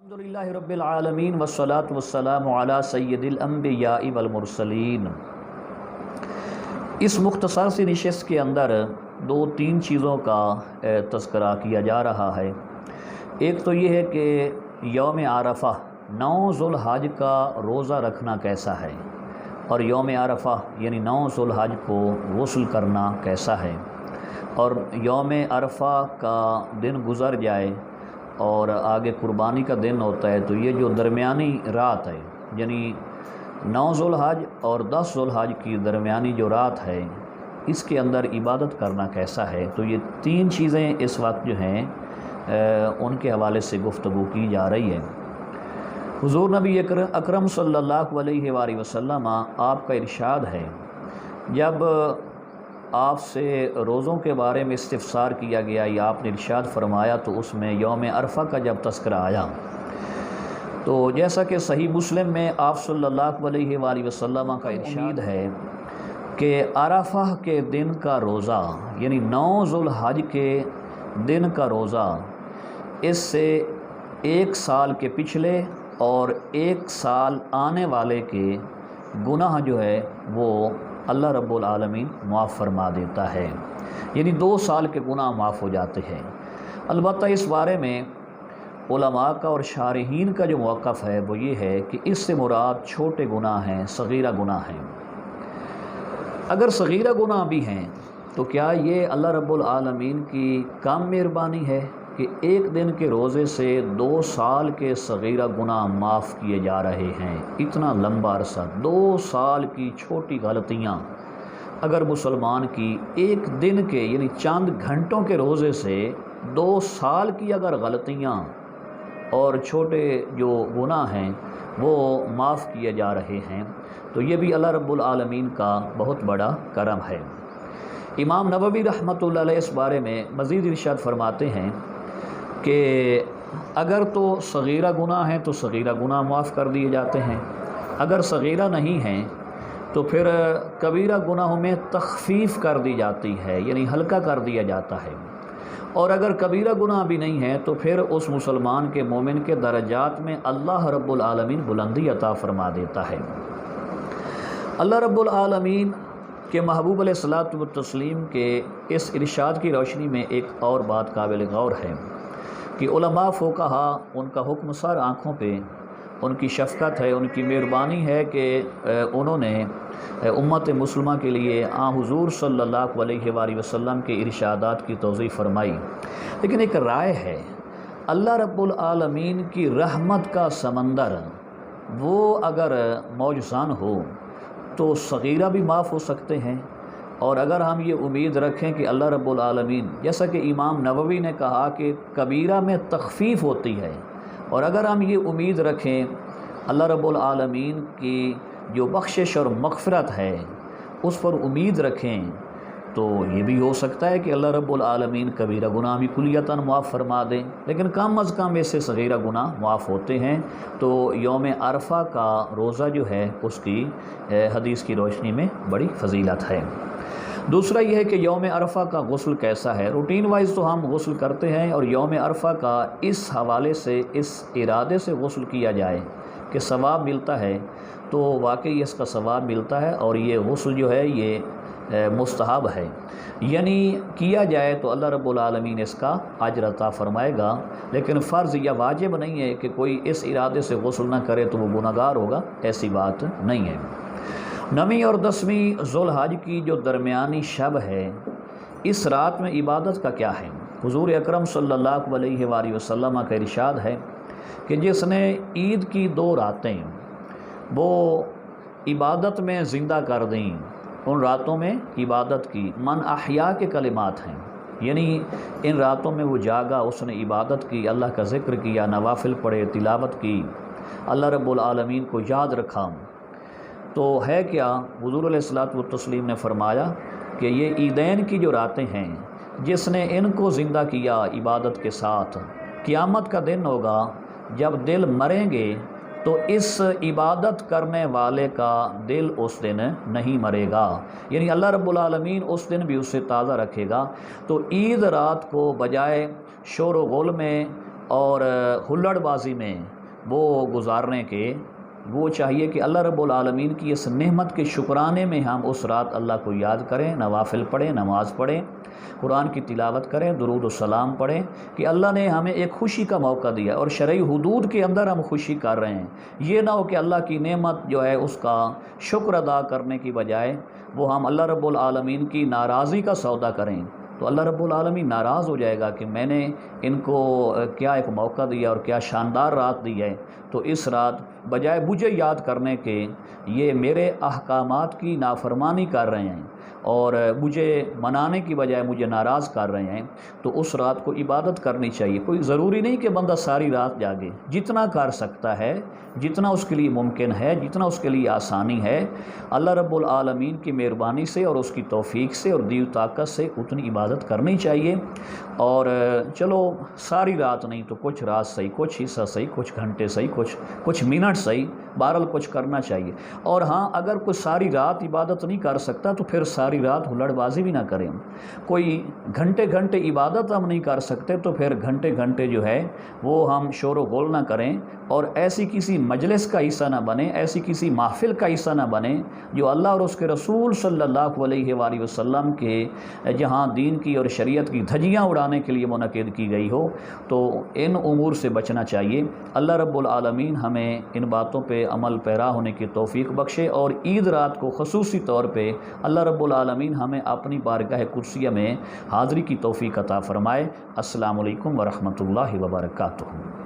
الحمدللہ رب العالمین والصلاة والسلام علی سید الانبیاء والمرسلین۔ اس مختصر سی نشست کے اندر دو تین چیزوں کا تذکرہ کیا جا رہا ہے۔ ایک تو یہ ہے کہ یوم عرفہ 9 ذو الحج کا روزہ رکھنا کیسا ہے، اور یوم عرفہ یعنی 9 ذو الحج کو غسل کرنا کیسا ہے، اور یوم عرفہ کا دن گزر جائے اور آگے قربانی کا دن ہوتا ہے، تو یہ جو درمیانی رات ہے یعنی 9 ذو الحج اور 10 ذو الحج کی درمیانی جو رات ہے، اس کے اندر عبادت کرنا کیسا ہے۔ تو یہ تین چیزیں اس وقت جو ہیں ان کے حوالے سے گفتگو کی جا رہی ہے۔ حضور نبی اکرم صلی اللہ علیہ وآلہ وسلم آپ کا ارشاد ہے، جب آپ سے روزوں کے بارے میں استفسار کیا گیا یا آپ نے ارشاد فرمایا تو اس میں یوم عرفہ کا جب تذکرہ آیا، تو جیسا کہ صحیح مسلم میں آپ صلی اللہ علیہ وآلہ وسلم کا ارشاد ہے کہ عرفہ کے دن کا روزہ یعنی 9 ذو الحج کے دن کا روزہ، اس سے 1 سال کے پچھلے اور 1 سال آنے والے کے گناہ جو ہے وہ اللہ رب العالمین معاف فرما دیتا ہے، یعنی 2 سال کے گناہ معاف ہو جاتے ہیں۔ البتہ اس بارے میں علماء کا اور شارحین کا جو موقف ہے وہ یہ ہے کہ اس سے مراد چھوٹے گناہ ہیں، صغیرہ گناہ ہیں۔ اگر صغیرہ گناہ بھی ہیں تو کیا یہ اللہ رب العالمین کی کم مہربانی ہے کہ 1 دن کے روزے سے 2 سال کے صغیرہ گناہ معاف کیے جا رہے ہیں؟ اتنا لمبا عرصہ 2 سال کی چھوٹی غلطیاں اگر مسلمان کی 1 دن کے یعنی چند گھنٹوں کے روزے سے 2 سال کی اگر غلطیاں اور چھوٹے جو گناہ ہیں وہ معاف کیے جا رہے ہیں، تو یہ بھی اللہ رب العالمین کا بہت بڑا کرم ہے۔ امام نووی رحمۃ اللہ علیہ اس بارے میں مزید ارشاد فرماتے ہیں کہ اگر تو صغیرہ گناہ ہیں تو صغیرہ گناہ معاف کر دیے جاتے ہیں، اگر صغیرہ نہیں ہیں تو پھر کبیرہ گناہوں میں تخفیف کر دی جاتی ہے، یعنی ہلکا کر دیا جاتا ہے، اور اگر کبیرہ گناہ بھی نہیں ہیں تو پھر اس مسلمان کے مومن کے درجات میں اللہ رب العالمین بلندی عطا فرما دیتا ہے۔ اللہ رب العالمین کہ محبوب علیہ الصلوۃ والتسلیم کے اس ارشاد کی روشنی میں ایک اور بات قابل غور ہے کہ علماء فقہا ان کا حکم سر آنکھوں پہ، ان کی شفقت ہے، ان کی مہربانی ہے کہ انہوں نے امت مسلمہ کے لیے حضور صلی اللہ علیہ وآلہ وسلم کے ارشادات کی توضیح فرمائی، لیکن ایک رائے ہے، اللہ رب العالمین کی رحمت کا سمندر وہ اگر موجزان ہو تو صغیرہ بھی معاف ہو سکتے ہیں، اور اگر ہم یہ امید رکھیں کہ اللہ رب العالمین، جیسا کہ امام نووی نے کہا کہ کبیرہ میں تخفیف ہوتی ہے، اور اگر ہم یہ امید رکھیں اللہ رب العالمین کی جو بخشش اور مغفرت ہے اس پر امید رکھیں، تو یہ بھی ہو سکتا ہے کہ اللہ رب العالمین کبیرہ گناہ بھی کلیتاً معاف فرما دیں، لیکن کم از کم ایسے صغیرہ گناہ معاف ہوتے ہیں۔ تو یوم عرفہ کا روزہ جو ہے اس کی حدیث کی روشنی میں بڑی فضیلت ہے۔ دوسرا یہ ہے کہ یوم عرفہ کا غسل کیسا ہے۔ روٹین وائز تو ہم غسل کرتے ہیں، اور یوم عرفہ کا اس حوالے سے، اس ارادے سے غسل کیا جائے کہ ثواب ملتا ہے، تو واقعی اس کا ثواب ملتا ہے، اور یہ غسل جو ہے یہ مستحب ہے، یعنی کیا جائے تو اللہ رب العالمین اس کا اجر عطا فرمائے گا، لیکن فرض یا واجب نہیں ہے کہ کوئی اس ارادے سے غسل نہ کرے تو وہ گناہگار ہوگا، ایسی بات نہیں ہے۔ 9ویں اور 10ویں ذو الحج کی جو درمیانی شب ہے، اس رات میں عبادت کا کیا ہے؟ حضور اکرم صلی اللہ علیہ وآلہ وسلم کا ارشاد ہے کہ جس نے عید کی 2 راتیں وہ عبادت میں زندہ کر دیں، ان راتوں میں عبادت کی، من احیا کے کلمات ہیں، یعنی ان راتوں میں وہ جاگا، اس نے عبادت کی، اللہ کا ذکر کیا، نوافل پڑھے، تلاوت کی، اللہ رب العالمین کو یاد رکھا، تو ہے کیا؟ حضور علیہ الصلوۃ والتسلیم نے فرمایا کہ یہ عیدین کی جو راتیں ہیں، جس نے ان کو زندہ کیا عبادت کے ساتھ، قیامت کا دن ہوگا جب دل مریں گے تو اس عبادت کرنے والے کا دل اس دن نہیں مرے گا، یعنی اللہ رب العالمین اس دن بھی اسے تازہ رکھے گا۔ تو عید رات کو بجائے شور و غل میں اور ہلڑ بازی میں وہ گزارنے کے وہ چاہیے کہ اللہ رب العالمین کی اس نعمت کے شکرانے میں ہم اس رات اللہ کو یاد کریں، نوافل پڑھیں، نماز پڑھیں، قرآن کی تلاوت کریں، درود و سلام پڑھیں کہ اللہ نے ہمیں ایک خوشی کا موقع دیا اور شرعی حدود کے اندر ہم خوشی کر رہے ہیں۔ یہ نہ ہو کہ اللہ کی نعمت جو ہے اس کا شکر ادا کرنے کی بجائے وہ ہم اللہ رب العالمین کی ناراضی کا سودا کریں، تو اللہ رب العالمین ناراض ہو جائے گا کہ میں نے ان کو کیا ایک موقع دیا اور کیا شاندار رات دی ہے، تو اس رات بجائے مجھے یاد کرنے کے یہ میرے احکامات کی نافرمانی کر رہے ہیں اور مجھے منانے کی بجائے مجھے ناراض کر رہے ہیں، تو اس رات کو عبادت کرنی چاہیے۔ کوئی ضروری نہیں کہ بندہ ساری رات جاگے، جتنا کر سکتا ہے، جتنا اس کے لیے ممکن ہے، جتنا اس کے لیے آسانی ہے، اللہ رب العالمین کی مہربانی سے اور اس کی توفیق سے اور دی طاقت سے اتنی عبادت کرنی چاہیے۔ اور چلو ساری رات نہیں تو کچھ رات صحیح، کچھ حصہ صحیح، کچھ گھنٹے صحیح، کچھ منٹ صحیح، بہرحال کچھ کرنا چاہیے۔ اور ہاں اگر کوئی ساری رات عبادت نہیں کر سکتا تو پھر ساری رات ہلڑ بازی بھی نہ کریں۔ کوئی گھنٹے گھنٹے عبادت ہم نہیں کر سکتے تو پھر گھنٹے گھنٹے جو ہے وہ ہم شور و غل نہ کریں اور ایسی کسی مجلس کا حصہ نہ بنیں، ایسی کسی محفل کا حصہ نہ بنیں جو اللہ اور اس کے رسول صلی اللہ علیہ وآلہ وسلم کے جہاں دین کی اور شریعت کی دھجیاں اڑانے کے لیے منعقد کی گئی ہو۔ تو ان امور سے بچنا چاہیے۔ اللہ رب العالمین ہمیں ان باتوں پہ عمل پیرا ہونے کی توفیق بخشے، اور عید رات کو خصوصی طور پہ اللہ رب العالمین ہمیں اپنی بارگاہ قدسیہ میں حاضری کی توفیق عطا فرمائے۔ السلام علیکم ورحمۃ اللہ وبرکاتہ۔